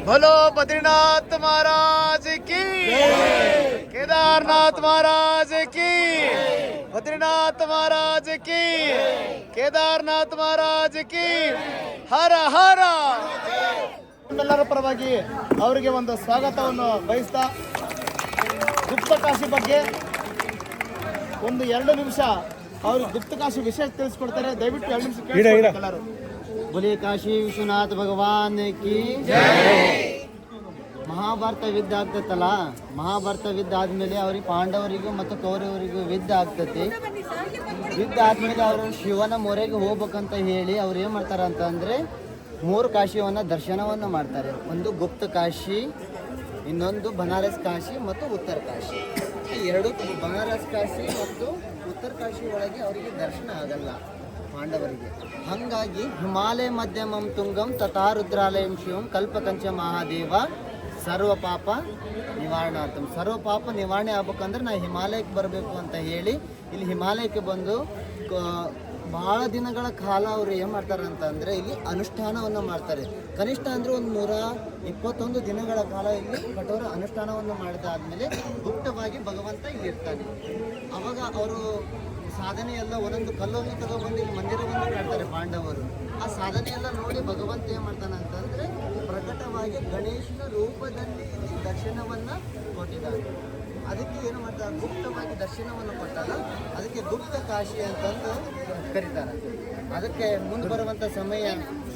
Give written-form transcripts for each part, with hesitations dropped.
बोलो बद्रीनाथ महाराज की, केदारनाथ महाराज की, बद्रीनाथ महाराज की, केदारनाथ महाराज की, हर हर। ಎಲ್ಲರ ಪರವಾಗಿ ಅವರಿಗೆ ಒಂದು ಸ್ವಾಗತವನ್ನು ಬಯಸ್ತಾ ಗುಪ್ತಕಾಶಿ ಬಗ್ಗೆ ಒಂದು 2 ನಿಮಿಷ ಅವರು ಗುಪ್ತಕಾಶಿ ವಿಷಯ ತಿಳಿಸ್ಕೊಡ್ತಾರೆ. ದಯವಿಟ್ಟು 2 ನಿಮಿಷ ಕೇಳಿ ಎಲ್ಲರೂ. बोले काशी विश्वनाथ भगवान की जय. ಮಹಾಭಾರತ ಯುದ್ಧ ಆಗ್ತತ್ತಲ್ಲ, ಮಹಾಭಾರತ ಯುದ್ಧ ಆದ್ಮೇಲೆ ಅವ್ರಿಗೆ ಪಾಂಡವರಿಗೂ ಮತ್ತು ಕೌರವರಿಗೂ ಯುದ್ಧ ಆಗ್ತತಿ. ಯುದ್ಧ ಆದ್ಮೇಲೆ ಅವರು ಶಿವನ ಮೊರೆಗೆ ಹೋಗ್ಬೇಕಂತ ಹೇಳಿ ಅವ್ರು ಏನು ಮಾಡ್ತಾರೆ ಅಂತಂದರೆ 3 ಕಾಶಿಯನ್ನು ದರ್ಶನವನ್ನು ಮಾಡ್ತಾರೆ. ಒಂದು ಗುಪ್ತ ಕಾಶಿ, ಇನ್ನೊಂದು ಬನಾರಸ್ ಕಾಶಿ ಮತ್ತು ಉತ್ತರ ಕಾಶಿ. ಈ 2 ಬನಾರಸ್ ಕಾಶಿ ಮತ್ತು ಉತ್ತರ ಕಾಶಿ ಒಳಗೆ ಅವರಿಗೆ ದರ್ಶನ ಆಗಲ್ಲ ಪಾಂಡವರಿಗೆ. ಹಾಗಾಗಿ ಹಿಮಾಲಯ ಮಧ್ಯಮಂ ತುಂಗಂ ತಥಾ ರುದ್ರಾಲಯಂ ಶಿವಂ ಕಲ್ಪಕಂಚ ಮಹಾದೇವ ಸರ್ವ ಪಾಪ ನಿವಾರಣಾರ್ಥಂ. ಸರ್ವ ಪಾಪ ನಿವಾರಣೆ ಆಗ್ಬೇಕಂದ್ರೆ ನಾ ಹಿಮಾಲಯಕ್ಕೆ ಬರಬೇಕು ಅಂತ ಹೇಳಿ ಇಲ್ಲಿ ಹಿಮಾಲಯಕ್ಕೆ ಬಂದು ಬಹಳ ದಿನಗಳ ಕಾಲ ಅವರು ಏನು ಮಾಡ್ತಾರೆ ಅಂತಂದರೆ ಇಲ್ಲಿ ಅನುಷ್ಠಾನವನ್ನು ಮಾಡ್ತಾರೆ. ಕನಿಷ್ಠ ಅಂದರೆ ಒಂದು 121 ದಿನಗಳ ಕಾಲ ಇಲ್ಲಿ ಕಠೋರ ಅನುಷ್ಠಾನವನ್ನು ಮಾಡಿದಾದ್ಮೇಲೆ ಗುಪ್ತವಾಗಿ ಭಗವಂತ ಇಲ್ಲಿ ಇರ್ತಾನೆ. ಅವಾಗ ಅವರು ಸಾಧನೆ ಎಲ್ಲ ಒಂದೊಂದು ಕಲ್ಲನ್ನು ತಗೊಬಂದು ಇಲ್ಲಿ ಮಂದಿರವನ್ನು ಕಟ್ತಾರೆ ಪಾಂಡವರು. ಆ ಸಾಧನೆ ಎಲ್ಲ ನೋಡಿ ಭಗವಂತ ಏನು ಮಾಡ್ತಾನೆ ಅಂತಂದರೆ ಪ್ರಕಟವಾಗಿ ಗಣೇಶನ ರೂಪದಲ್ಲಿ ಇಲ್ಲಿ ದರ್ಶನವನ್ನು ಕೊಟ್ಟಿದ್ದಾರೆ. ಅದಕ್ಕೆ ಏನು ಮಾಡ್ತಾರೆ, ಗುಪ್ತವಾಗಿ ದರ್ಶನವನ್ನು ಕೊಟ್ಟಾಗ ಅದಕ್ಕೆ ಗುಪ್ತ ಕಾಶಿ ಅಂತಂದು ಕರೀತಾರೆ. ಅದಕ್ಕೆ ಮುಂದೆ ಬರುವಂಥ ಸಮಯ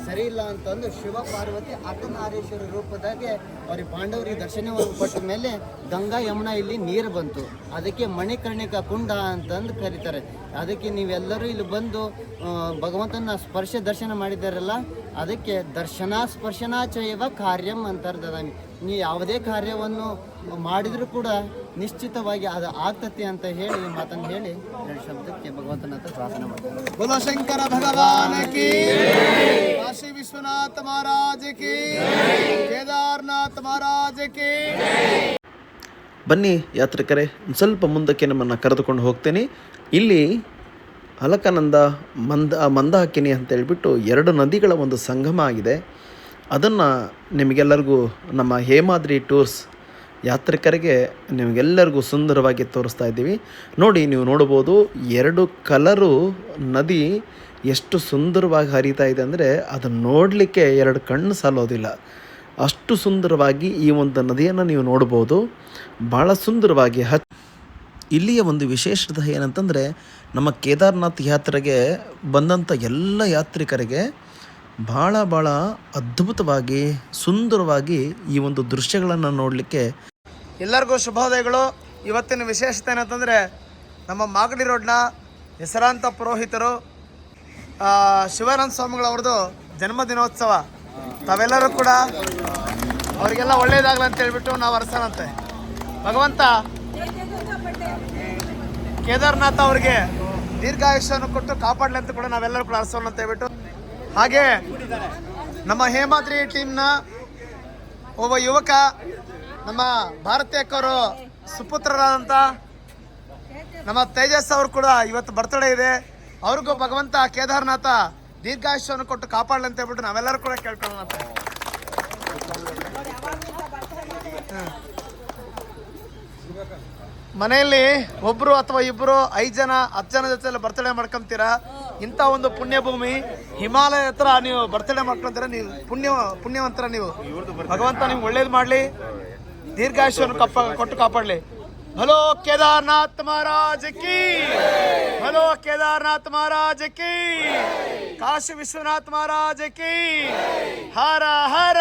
ಸರಿ ಇಲ್ಲ ಅಂತಂದು ಶಿವ ಪಾರ್ವತಿ ಅರ್ಧನಾರೀಶ್ವರ ರೂಪದಾಗೆ ಅವ್ರಿಗೆ ಪಾಂಡವರಿಗೆ ದರ್ಶನವನ್ನು ಕೊಟ್ಟ ಮೇಲೆ ಗಂಗಾ ಯಮುನಾ ಇಲ್ಲಿ ನೀರು ಬಂತು. ಅದಕ್ಕೆ ಮಣಿಕರ್ಣಿಕಾ ಕುಂಡ ಅಂತಂದು ಕರೀತಾರೆ. ಅದಕ್ಕೆ ನೀವೆಲ್ಲರೂ ಇಲ್ಲಿ ಬಂದು ಭಗವಂತನ ಸ್ಪರ್ಶ ದರ್ಶನ ಮಾಡಿದ್ದಾರಲ್ಲ, ಅದಕ್ಕೆ ದರ್ಶನ ಸ್ಪರ್ಶನಾಚಯವ ಕಾರ್ಯಂ ಅಂತಾರ್ದ. ನೀವು ಯಾವುದೇ ಕಾರ್ಯವನ್ನು ಮಾಡಿದರೂ ಕೂಡ ನಿಶ್ಚಿತವಾಗಿ ಅದು ಆಗ್ತತಿ ಅಂತ ಹೇಳಿ ಮಾತನ್ನು ಹೇಳಿ 2 ಶಬ್ದಕ್ಕೆ ಭಗವಂತನ ಹತ್ರ ಪ್ರಾರ್ಥನೆ ಮಾಡ್ತಾರೆ. बोलो शंकर भगवान की, काशी विश्वनाथ महाराज की, केदारनाथ महाराज की. ಬನ್ನಿ ಯಾತ್ರಿಕರೇ, ಸ್ವಲ್ಪ ಮುಂದಕ್ಕೆ ನಮ್ಮನ್ನು ಕರೆದುಕೊಂಡು ಹೋಗ್ತೇನೆ. ಇಲ್ಲಿ ಅಲಕಾನಂದ ಮಂದಾಕಿನಿ ಅಂತೇಳ್ಬಿಟ್ಟು 2 ನದಿಗಳ ಒಂದು ಸಂಗಮ ಆಗಿದೆ. ಅದನ್ನು ನಿಮಗೆಲ್ಲರಿಗೂ ನಮ್ಮ ಹೇಮಾದ್ರಿ ಟೂರ್ಸ್ ಯಾತ್ರಿಕರಿಗೆ ನಿಮಗೆಲ್ಲರಿಗೂ ಸುಂದರವಾಗಿ ತೋರಿಸ್ತಾ ಇದ್ದೀವಿ. ನೋಡಿ, ನೀವು ನೋಡ್ಬೋದು 2 ಕಲರು ನದಿ ಎಷ್ಟು ಸುಂದರವಾಗಿ ಹರಿತಾ ಇದೆ ಅಂದರೆ ಅದನ್ನು ನೋಡಲಿಕ್ಕೆ 2 ಕಣ್ಣು ಸಾಲೋದಿಲ್ಲ. ಅಷ್ಟು ಸುಂದರವಾಗಿ ಈ ಒಂದು ನದಿಯನ್ನು ನೀವು ನೋಡ್ಬೋದು. ಭಾಳ ಸುಂದರವಾಗಿ ಇಲ್ಲಿಯ ಒಂದು ವಿಶೇಷತೆ ಏನಂತಂದರೆ, ನಮ್ಮ ಕೇದಾರನಾಥ್ ಯಾತ್ರೆಗೆ ಬಂದಂಥ ಎಲ್ಲ ಯಾತ್ರಿಕರಿಗೆ ಭಾಳ ಅದ್ಭುತವಾಗಿ ಸುಂದರವಾಗಿ ಈ ಒಂದು ದೃಶ್ಯಗಳನ್ನು ನೋಡಲಿಕ್ಕೆ. ಎಲ್ಲರಿಗೂ ಶುಭೋದಯಗಳು. ಇವತ್ತಿನ ವಿಶೇಷತೆ ಏನಂತಂದರೆ, ನಮ್ಮ ಮಾಗಡಿ ರೋಡ್ನ ಹೆಸರಾಂತ ಪುರೋಹಿತರು ಶಿವಾನಂದ ಸ್ವಾಮಿಗಳವ್ರದ್ದು ಜನ್ಮದಿನೋತ್ಸವ. ತಾವೆಲ್ಲರೂ ಕೂಡ ಅವರಿಗೆಲ್ಲ ಒಳ್ಳೆಯದಾಗಲಿ ಅಂತ ಹೇಳ್ಬಿಟ್ಟು ನಾವು ಅರಸನಂತೆ ಭಗವಂತ ಕೇದಾರನಾಥ ಅವ್ರಿಗೆ ದೀರ್ಘಾಯುಷ್ಯವನ್ನು ಕೊಟ್ಟು ಕಾಪಾಡಲಿ ಅಂತ ಕೂಡ ನಾವೆಲ್ಲರೂ ಕೂಡ ಅರಸೋಣ ಅಂತ ಹೇಳ್ಬಿಟ್ಟು. ಹಾಗೆ ನಮ್ಮ ಹೇಮಾದ್ರಿ ಟೀಮ್ನ ಒಬ್ಬ ಯುವಕ, ನಮ್ಮ ಭಾರತಿ ಅಕ್ಕವರು ಸುಪುತ್ರರಾದಂಥ ನಮ್ಮ ತೇಜಸ್ ಅವರು ಕೂಡ ಇವತ್ತು ಬರ್ತಡೇ ಇದೆ. ಅವ್ರಿಗೂ ಭಗವಂತ ಕೇದಾರನಾಥ ದೀರ್ಘಾಯುಷ್ಯವನ್ನು ಕೊಟ್ಟು ಕಾಪಾಡಲಿ ಅಂತ ಹೇಳ್ಬಿಟ್ಟು ನಾವೆಲ್ಲರೂ ಕೂಡ ಕೇಳ್ಕೊಳ್ಳೋಣ ಅಂತ. ಮನೆಯಲ್ಲಿ ಒಬ್ಬರು ಅಥವಾ ಇಬ್ಬರು 5 ಜನ 10 ಜನ ಜೊತೆ ಬರ್ತಡೇ ಮಾಡ್ಕೊಂತೀರಾ. ಇಂಥ ಒಂದು ಪುಣ್ಯ ಭೂಮಿ ಹಿಮಾಲಯ ಹತ್ರ ನೀವು ಬರ್ತಡೇ ಮಾಡ್ಕೊಂತೀರ. ನೀವು ಪುಣ್ಯವಂತರ ನೀವು. ಭಗವಂತ ನಿಮ್ಗೆ ಒಳ್ಳೇದು ಮಾಡಲಿ, ದೀರ್ಘಾಯುಷ್ಯವನ್ನು ಕೊಟ್ಟು ಕಾಪಾಡಲಿ. भलो केदारनाथ महाराज की, भलो केदारनाथ महाराज की, काशी विश्वनाथ महाराज की, हर हर।